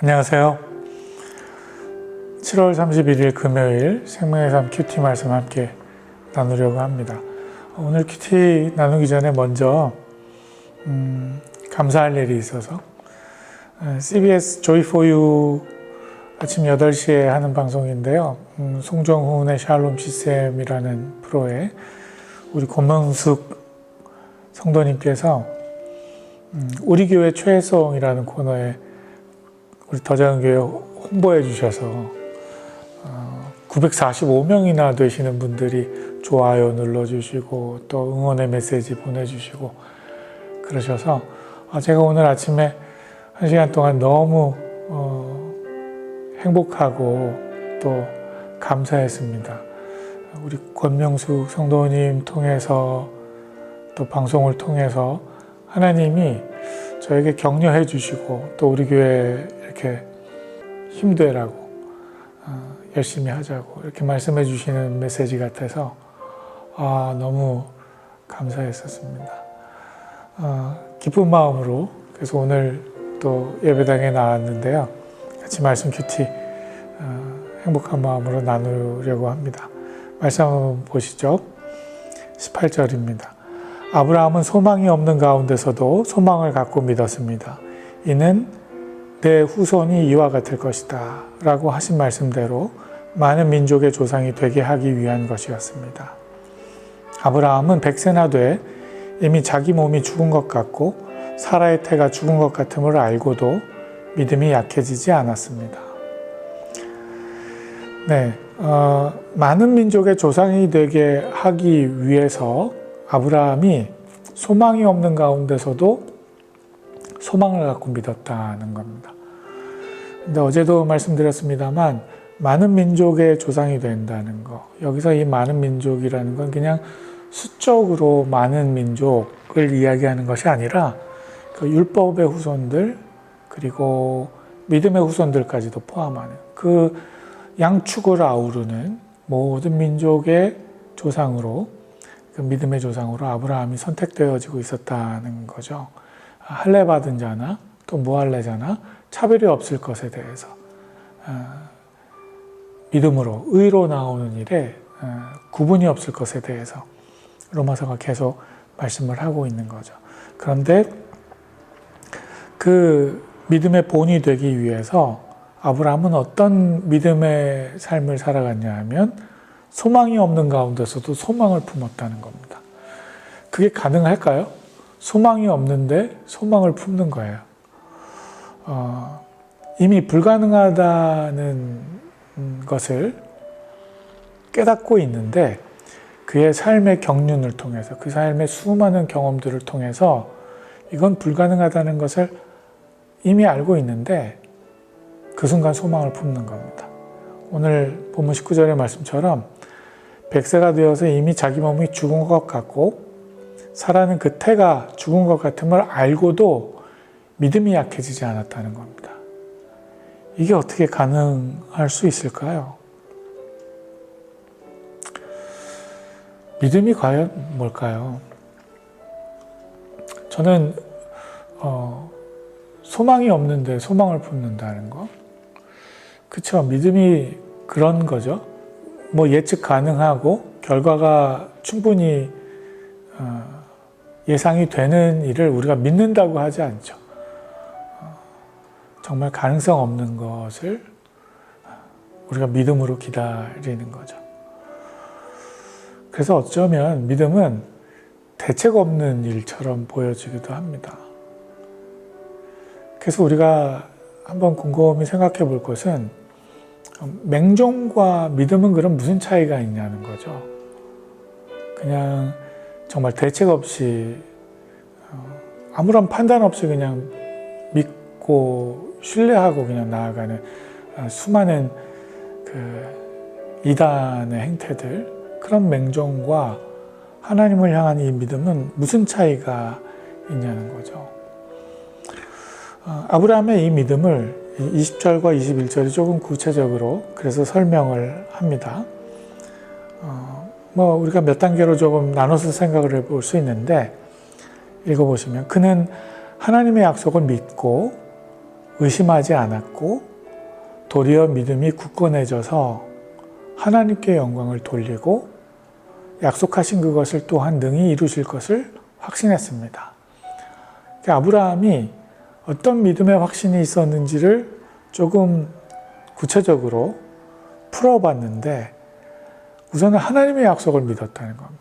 안녕하세요. 7월 31일 금요일 생명의 삶 큐티 말씀 함께 나누려고 합니다. 오늘 큐티 나누기 전에 먼저 감사할 일이 있어서 CBS Joy for You 아침 8시에 하는 방송인데요. 송정훈의 샬롬 시스템이라는 프로에 우리 권명숙 성도님께서 우리 교회 최애송이라는 코너에 우리 더자연교회 홍보해 주셔서 945명이나 되시는 분들이 좋아요 눌러주시고 또 응원의 메시지 보내주시고 그러셔서 제가 오늘 아침에 1시간 동안 너무 행복하고 또 감사했습니다. 우리 권명숙 성도님 통해서 또 방송을 통해서 하나님이 저에게 격려해 주시고 또 우리 교회 이렇게 힘내라고 열심히 하자고 이렇게 말씀해 주시는 메시지 같아서 너무 감사했었습니다. 기쁜 마음으로 그래서 오늘 또 예배당에 나왔는데요. 같이 말씀 큐티 행복한 마음으로 나누려고 합니다. 말씀 한번 보시죠. 18절입니다. 아브라함은 소망이 없는 가운데서도 소망을 갖고 믿었습니다. 이는 내 후손이 이와 같을 것이다 라고 하신 말씀대로 많은 민족의 조상이 되게 하기 위한 것이었습니다. 아브라함은 100세나 돼 이미 자기 몸이 죽은 것 같고 사라의 태가 죽은 것 같음을 알고도 믿음이 약해지지 않았습니다. 많은 민족의 조상이 되게 하기 위해서 아브라함이 소망이 없는 가운데서도 소망을 갖고 믿었다는 겁니다. 근데 어제도 말씀드렸습니다만 많은 민족의 조상이 된다는 거, 여기서 이 많은 민족이라는 건 그냥 수적으로 많은 민족을 이야기하는 것이 아니라 그 율법의 후손들 그리고 믿음의 후손들까지도 포함하는 그 양축을 아우르는 모든 민족의 조상으로 그 믿음의 조상으로 아브라함이 선택되어지고 있었다는 거죠. 할례 받은 자나 또 무할례자나 차별이 없을 것에 대해서 믿음으로 의로 나오는 일에 구분이 없을 것에 대해서 로마서가 계속 말씀을 하고 있는 거죠. 그런데 그 믿음의 본이 되기 위해서 아브라함은 어떤 믿음의 삶을 살아갔냐 하면 소망이 없는 가운데서도 소망을 품었다는 겁니다. 그게 가능할까요? 소망이 없는데 소망을 품는 거예요. 이미 불가능하다는 것을 깨닫고 있는데 그의 삶의 경륜을 통해서 그 삶의 수많은 경험들을 통해서 이건 불가능하다는 것을 이미 알고 있는데 그 순간 소망을 품는 겁니다. 오늘 본문 19절의 말씀처럼 100세가 되어서 이미 자기 몸이 죽은 것 같고 사라는 그 태가 죽은 것 같음을 알고도 믿음이 약해지지 않았다는 겁니다. 이게 어떻게 가능할 수 있을까요? 믿음이 과연 뭘까요? 저는 소망이 없는데 소망을 품는다는 거, 그렇죠? 믿음이 그런 거죠. 뭐 예측 가능하고 결과가 충분히 예상이 되는 일을 우리가 믿는다고 하지 않죠. 정말 가능성 없는 것을 우리가 믿음으로 기다리는 거죠. 그래서 어쩌면 믿음은 대책 없는 일처럼 보여지기도 합니다. 그래서 우리가 한번 곰곰이 생각해 볼 것은 맹종과 믿음은 그럼 무슨 차이가 있냐는 거죠. 그냥 정말 대책 없이 아무런 판단 없이 그냥 믿고 신뢰하고 그냥 나아가는 수많은 그 이단의 행태들, 그런 맹종과 하나님을 향한 이 믿음은 무슨 차이가 있냐는 거죠. 아브라함의 이 믿음을 20절과 21절이 조금 구체적으로 그래서 설명을 합니다. 우리가 몇 단계로 조금 나눠서 생각을 해볼 수 있는데 읽어보시면 그는 하나님의 약속을 믿고 의심하지 않았고 도리어 믿음이 굳건해져서 하나님께 영광을 돌리고 약속하신 그것을 또한 능히 이루실 것을 확신했습니다. 아브라함이 어떤 믿음의 확신이 있었는지를 조금 구체적으로 풀어봤는데 우선은 하나님의 약속을 믿었다는 겁니다.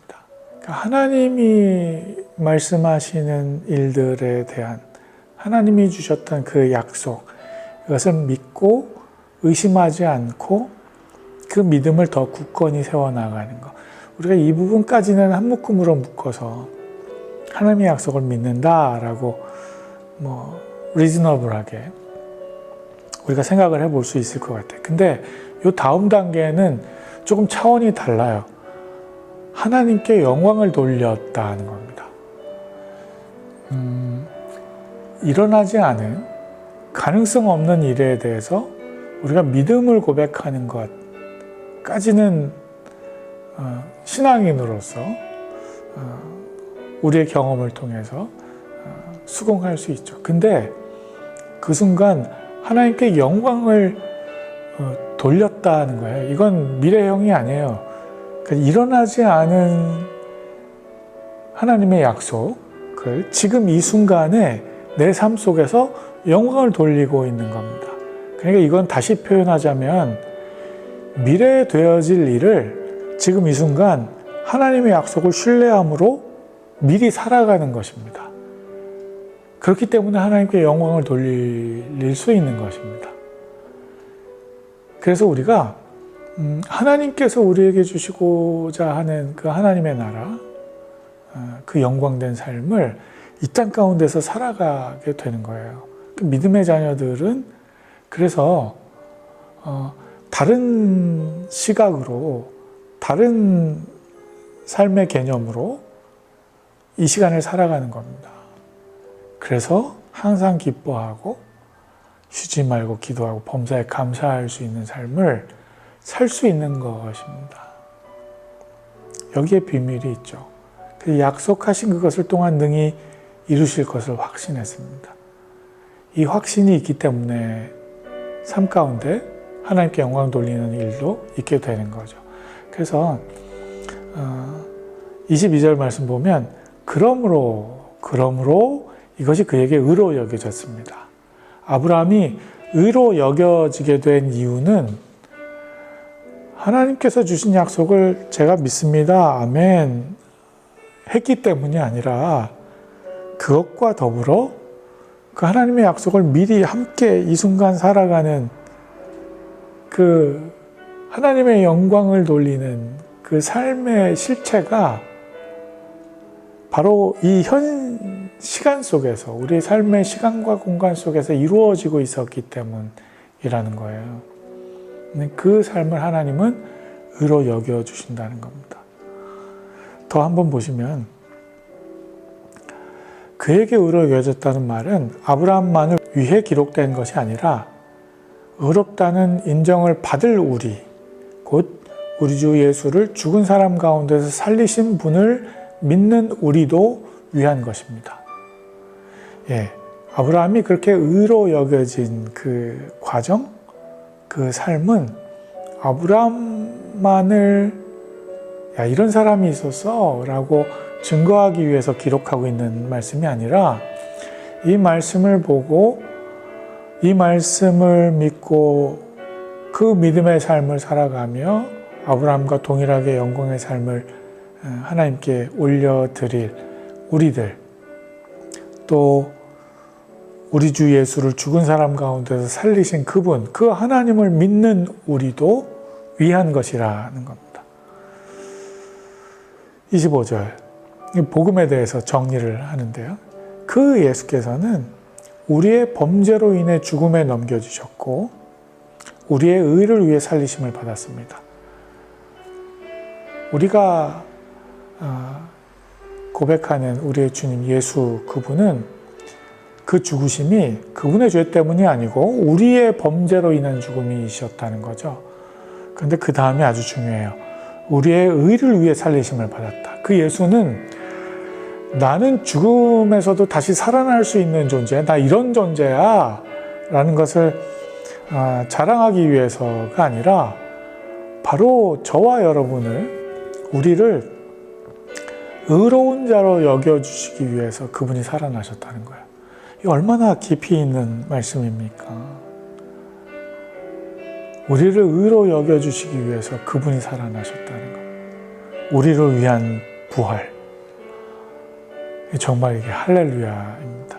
하나님이 말씀하시는 일들에 대한 하나님이 주셨던 그 약속, 이것을 믿고 의심하지 않고 그 믿음을 더 굳건히 세워나가는 것. 우리가 이 부분까지는 한 묶음으로 묶어서 하나님의 약속을 믿는다라고 리즈너블하게 우리가 생각을 해볼 수 있을 것 같아요. 근데 이 다음 단계는 조금 차원이 달라요. 하나님께 영광을 돌렸다는 겁니다. 일어나지 않은 가능성 없는 일에 대해서 우리가 믿음을 고백하는 것까지는 신앙인으로서 우리의 경험을 통해서 수긍할 수 있죠. 근데 그 순간 하나님께 영광을 돌렸다는 거예요. 이건 미래형이 아니에요. 그러니까 일어나지 않은 하나님의 약속을 지금 이 순간에 내 삶 속에서 영광을 돌리고 있는 겁니다. 그러니까 이건 다시 표현하자면 미래에 되어질 일을 지금 이 순간 하나님의 약속을 신뢰함으로 미리 살아가는 것입니다. 그렇기 때문에 하나님께 영광을 돌릴 수 있는 것입니다. 그래서 우리가 하나님께서 우리에게 주시고자 하는 그 하나님의 나라, 그 영광된 삶을 이 땅 가운데서 살아가게 되는 거예요. 믿음의 자녀들은 그래서 다른 시각으로, 다른 삶의 개념으로 이 시간을 살아가는 겁니다. 그래서 항상 기뻐하고 쉬지 말고 기도하고 범사에 감사할 수 있는 삶을 살 수 있는 것입니다. 여기에 비밀이 있죠. 약속하신 그것을 또한 능히 이루실 것을 확신했습니다. 이 확신이 있기 때문에 삶 가운데 하나님께 영광 돌리는 일도 있게 되는 거죠. 그래서 22절 말씀 보면 그러므로 이것이 그에게 의로 여겨졌습니다. 아브라함이 의로 여겨지게 된 이유는 하나님께서 주신 약속을 제가 믿습니다. 아멘. 했기 때문이 아니라 그것과 더불어 그 하나님의 약속을 미리 함께 이 순간 살아가는 그 하나님의 영광을 돌리는 그 삶의 실체가 바로 이 현 시간 속에서, 우리의 삶의 시간과 공간 속에서 이루어지고 있었기 때문이라는 거예요. 그 삶을 하나님은 의로 여겨주신다는 겁니다. 더 한번 보시면 그에게 의로 여겨졌다는 말은 아브라함만을 위해 기록된 것이 아니라 의롭다는 인정을 받을 우리, 곧 우리 주 예수를 죽은 사람 가운데서 살리신 분을 믿는 우리도 위한 것입니다. 아브라함이 그렇게 의로 여겨진 그 과정, 그 삶은 아브라함만을 야, 이런 사람이 있었어 라고 증거하기 위해서 기록하고 있는 말씀이 아니라 이 말씀을 보고 이 말씀을 믿고 그 믿음의 삶을 살아가며 아브라함과 동일하게 영광의 삶을 하나님께 올려드릴 우리들, 또 우리 주 예수를 죽은 사람 가운데서 살리신 그분, 그 하나님을 믿는 우리도 위한 것이라는 겁니다. 25절, 복음에 대해서 정리를 하는데요. 그 예수께서는 우리의 범죄로 인해 죽음에 넘겨주셨고 우리의 의를 위해 살리심을 받았습니다. 우리가 고백하는 우리의 주님 예수, 그분은 그 죽으심이 그분의 죄 때문이 아니고 우리의 범죄로 인한 죽음이셨다는 거죠. 그런데 그 다음이 아주 중요해요. 우리의 의를 위해 살리심을 받았다. 그 예수는 나는 죽음에서도 다시 살아날 수 있는 존재, 나 이런 존재야 라는 것을 자랑하기 위해서가 아니라 바로 저와 여러분을, 우리를 의로운 자로 여겨주시기 위해서 그분이 살아나셨다는 거예요. 이 얼마나 깊이 있는 말씀입니까? 우리를 의로 여겨주시기 위해서 그분이 살아나셨다는 것. 우리를 위한 부활. 정말 이게 할렐루야입니다.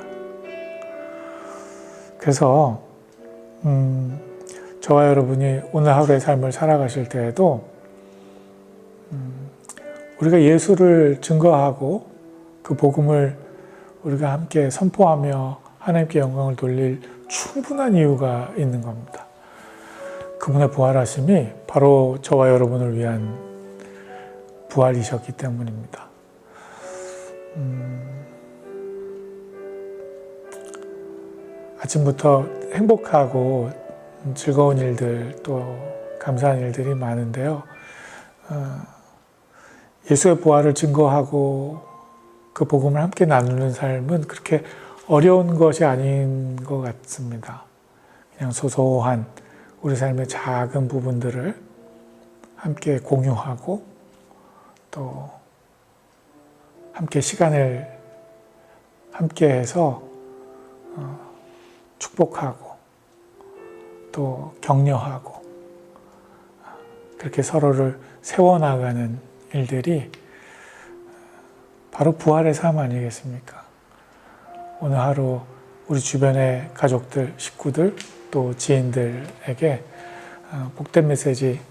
그래서 저와 여러분이 오늘 하루의 삶을 살아가실 때에도 우리가 예수를 증거하고 그 복음을 우리가 함께 선포하며 하나님께 영광을 돌릴 충분한 이유가 있는 겁니다. 그분의 부활하심이 바로 저와 여러분을 위한 부활이셨기 때문입니다. 아침부터 행복하고 즐거운 일들, 또 감사한 일들이 많은데요. 예수의 부활을 증거하고 그 복음을 함께 나누는 삶은 그렇게 어려운 것이 아닌 것 같습니다. 그냥 소소한 우리 삶의 작은 부분들을 함께 공유하고 또 함께 시간을 함께 해서 축복하고 또 격려하고 그렇게 서로를 세워나가는 일들이 바로 부활의 삶 아니겠습니까? 오늘 하루 우리 주변의 가족들, 식구들, 또 지인들에게 복된 메시지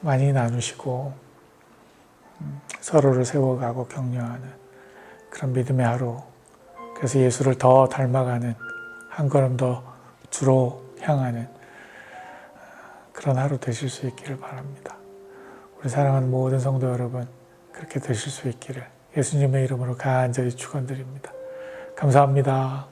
많이 나누시고 서로를 세워가고 격려하는 그런 믿음의 하루, 그래서 예수를 더 닮아가는, 한 걸음 더 주로 향하는 그런 하루 되실 수 있기를 바랍니다. 우리 사랑하는 모든 성도 여러분, 그렇게 되실 수 있기를 예수님의 이름으로 간절히 축원드립니다. 감사합니다.